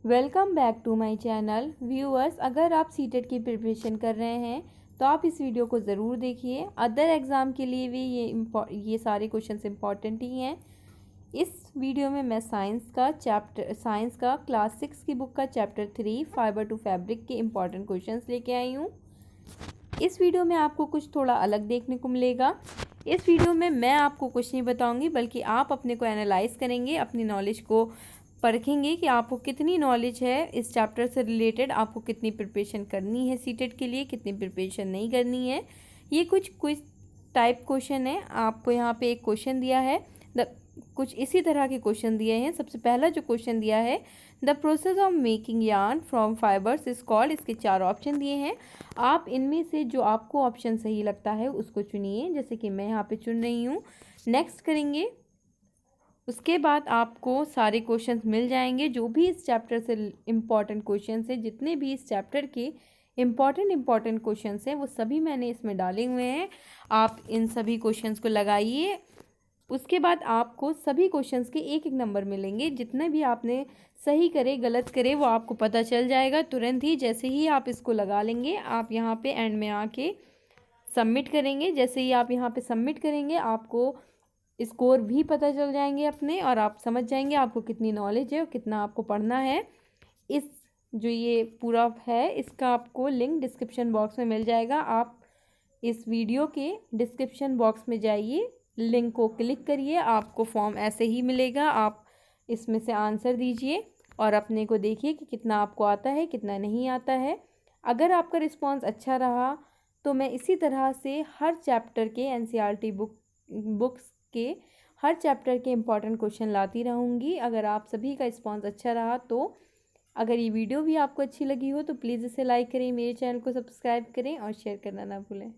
Welcome back to my channel viewers. अगर आप CTET की प्रिपरेशन कर रहे हैं तो आप इस वीडियो को ज़रूर देखिए। अदर एग्ज़ाम के लिए भी ये सारे क्वेश्चंस इंपॉर्टेंट ही हैं। इस वीडियो में मैं साइंस का क्लास 6 की बुक का चैप्टर 3 फाइबर टू फैब्रिक के इम्पॉर्टेंट क्वेश्चंस लेके आई हूँ। इस वीडियो में आपको कुछ थोड़ा अलग देखने को मिलेगा। इस वीडियो में मैं आपको कुछ नहीं बताऊंगी, बल्कि आप अपने को एनालाइज करेंगे, अपनी नॉलेज को परखेंगे कि आपको कितनी नॉलेज है इस चैप्टर से रिलेटेड, आपको कितनी प्रिपरेशन करनी है सीटेट के लिए, कितनी प्रिपरेशन नहीं करनी है। ये कुछ क्विज टाइप क्वेश्चन है। आपको यहाँ पे एक क्वेश्चन दिया है, कुछ इसी तरह के क्वेश्चन दिए हैं। सबसे पहला जो क्वेश्चन दिया है, the process of making yarn from fibres is called. इसके 4 ऑप्शन दिए हैं। आप इनमें से जो आपको ऑप्शन सही लगता है उसको चुनिए, जैसे कि मैं यहाँ पे चुन रही हूँ। नेक्स्ट करेंगे, उसके बाद आपको सारे क्वेश्चंस मिल जाएंगे जो भी इस चैप्टर से इम्पॉर्टेंट क्वेश्चंस हैं। जितने भी इस चैप्टर के इम्पॉर्टेंट क्वेश्चंस हैं वो सभी मैंने इसमें डाले हुए हैं। आप इन सभी क्वेश्चंस को लगाइए। उसके बाद आपको सभी क्वेश्चंस के एक एक नंबर मिलेंगे। जितने भी आपने सही करे गलत करे वो आपको पता चल जाएगा तुरंत ही। जैसे ही आप इसको लगा लेंगे, आप यहाँ पे एंड में आके सबमिट करेंगे। जैसे ही आप यहाँ पे सबमिट करेंगे, आपको स्कोर भी पता चल जाएंगे अपने, और आप समझ जाएंगे आपको कितनी नॉलेज है और कितना आपको पढ़ना है। इस जो ये पूरा है इसका आपको लिंक डिस्क्रिप्शन बॉक्स में मिल जाएगा। आप इस वीडियो के डिस्क्रिप्शन बॉक्स में जाइए, लिंक को क्लिक करिए, आपको फॉर्म ऐसे ही मिलेगा। आप इसमें से आंसर दीजिए और अपने को देखिए कि कितना आपको आता है, कितना नहीं आता है। अगर आपका रिस्पॉन्स अच्छा रहा तो मैं इसी तरह से हर चैप्टर के एनसीईआरटी बुक्स के हर चैप्टर के इम्पॉर्टेंट क्वेश्चन लाती रहूँगी। अगर आप सभी का रिस्पॉन्स अच्छा रहा तो अगर ये वीडियो भी आपको अच्छी लगी हो तो प्लीज़ इसे लाइक करें, मेरे चैनल को सब्सक्राइब करें और शेयर करना ना भूलें।